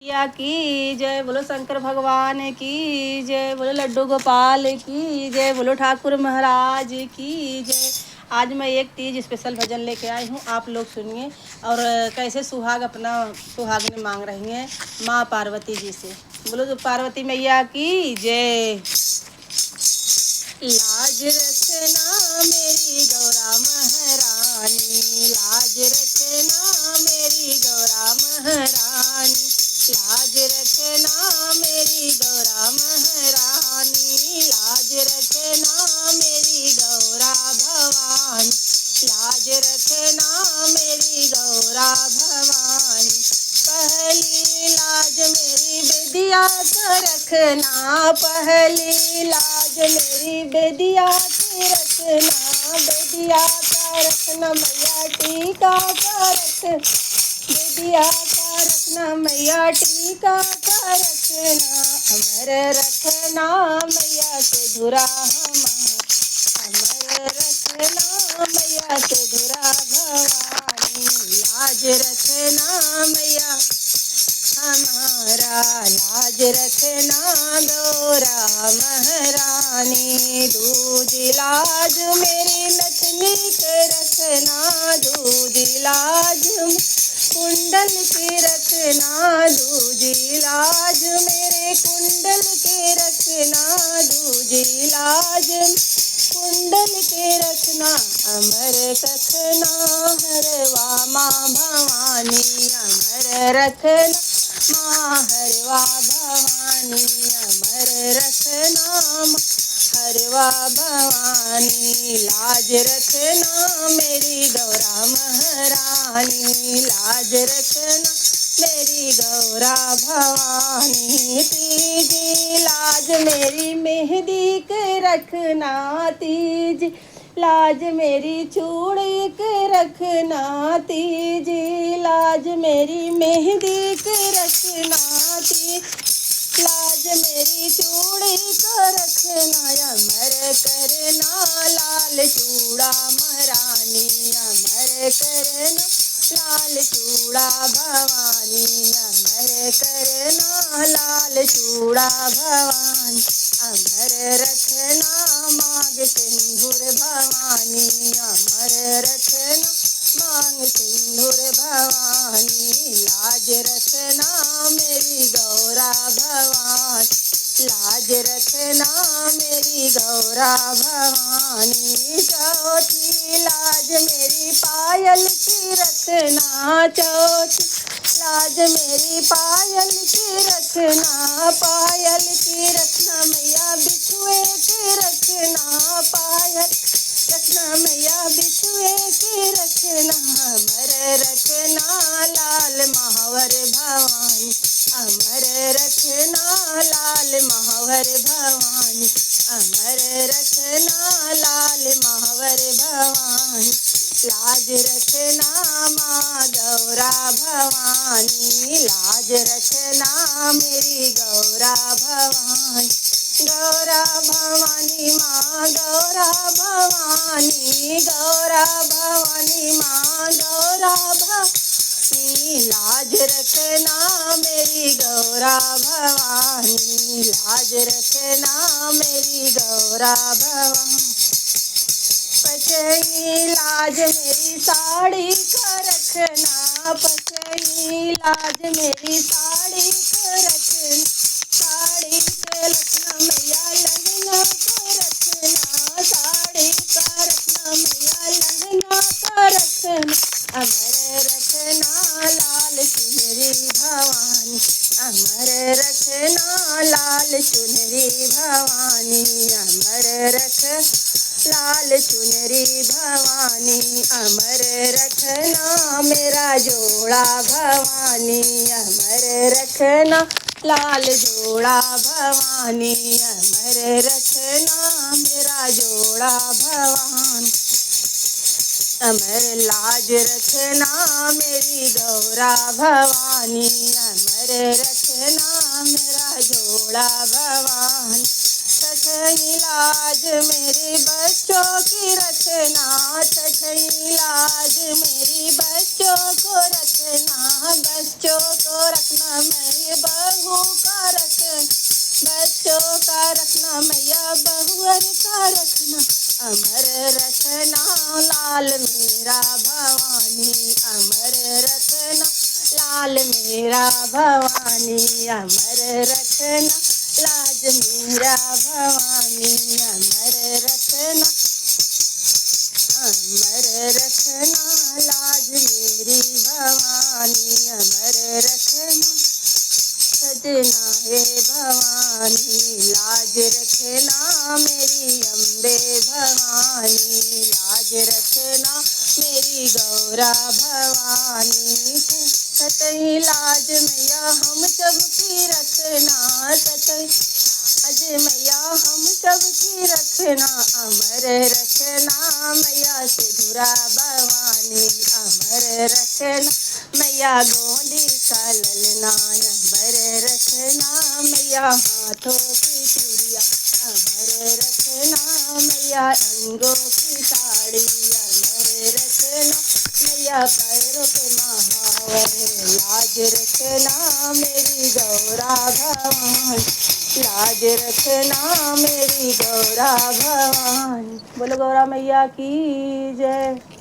या की जय, बोलो शंकर भगवान की जय, बोलो लड्डू गोपाल की जय, बोलो ठाकुर महाराज की जय। आज मैं एक तीज स्पेशल भजन लेके आई हूँ, आप लोग सुनिए। और कैसे सुहाग अपना सुहागने मांग रही हैं माँ पार्वती जी से। बोलो तो पार्वती मैया की जय। लाज रखना मेरी गौरा महारानी, लाज रखना मेरी गौरा महारानी, लाज रखना मेरी गौरा महारानी, लाज रखना मेरी गौरा भवानी, लाज रखना मेरी गौरा भवानी। पहली लाज मेरी बेदिया का रखना, पहली लाज मेरी बेदिया की रखना, बेदिया का रखना मैया टीका का रख, बेदिया का रखना मैया टीका का रखना, अमर रखना मैया से धुरा अमर रखना मैया से धुरा भवानी, लाज रखना मैया हमारा, लाज रखना गौरा महारानी, दूज लाज मेरी नथनी के रखना, दूज लाज कुंडल के रखना, दूज लाज मेरे कुंडल के रखना, दूज लाज कुंडल के रखना, अमर रखना हरवा माँ भवानी, अमर रखना माँ हरवा भवानी, अमर रखना हरवा भवानी, लाज रखना मेरी गौरा महारानी, लाज रखना मेरी गौरा भवानी। तीज लाज मेरी मेहंदी के रखना, तीज लाज मेरी चूड़ी के रखना, तीज लाज मेरी मेहंदी के रखना, तीज लाज मेरी चूड़ी का रखना, अमर करना लाल चूड़ा महारानी, अमर करना लाल चूड़ा भवानी, अमर करना लाल चूड़ा भवानी, अमर रखना मांग सिंदूर भवानी, अमर रखना मांग सिंदूर भवानी, लाज रखना मेरी गौरा भवानी, लाज रखना मेरी गौरा भवानी। चौथी लाज मेरी पायल की रखना, चौथी लाज मेरी पायल की रखना, पायल की रखना मैया बिछुए की रखना, पायल रखना मैया बिछुए की रखना, अमर रखना लाल महावर भवानी, अमर रखना लाल महावर भवानी, अमर रखना लाल महावर भवानी, लाज रखना माँ गौरा भवानी, लाज रखना मेरी गौरा भवानी, गौरा भवानी माँ गौरा भवानी, गौरा भवानी माँ गौरा भवानी, लाज रखना मेरी गौरा भवानी, लाज रखना मेरी गौरा भवानी। पचई लाज मेरी साड़ी का रखना, पचई लाज मेरी साड़ी का रखना, साड़ी का रखना मैया लहंगा का रखना, साड़ी का रखना मैया लहंगा का रखना, अमर रखना लाल चुनरी भवानी, अमर रखना लाल चुनरी भवानी, अमर रख लाल चुनरी भवानी, अमर रखना मेरा जोड़ा भवानी, अमर रखना लाल जोड़ा भवानी, अमर रखना मेरा जोड़ा भवानी, अमर लाज रखना मेरी गौरा भवानी, अमर रखना मेरा जोड़ा भवानी। छठई लाज मेरे बच्चों की रखना, छठई लाज मेरी बच्चों को रखना, बच्चों को रखना मैं बहू का रखना, बच्चों का रखना मैया बहुअर का रखना, अमर रखना लाल मेरा भवानी, अमर रखना लाल मेरा भवानी, अमर रखना लाज मेरा भवानी, अमर रखना, अमर रखना लाज मेरी भवानी, अमर रखना सजना हे भवानी, लाज रखना मेरी अम्बे भवानी, लाज रखना मेरी गौरा भवानी, सतही लाज मैया हम सबकी रखना, सतही अज मैया हम सबकी रखना, अमर रखना मैया सिधुरा भवानी, अमर रखना मैया गोंडी का ललना, अमर रखना मैया हाथों की चूड़िया, अमर रखना मैया अंगों की साड़ी, अमर रखना मैया पैरों के महावर, लाज रखना मेरी गौरा भवानी, लाज रखना मेरी गौरा भवानी। बोलो गौरा मैया की जय।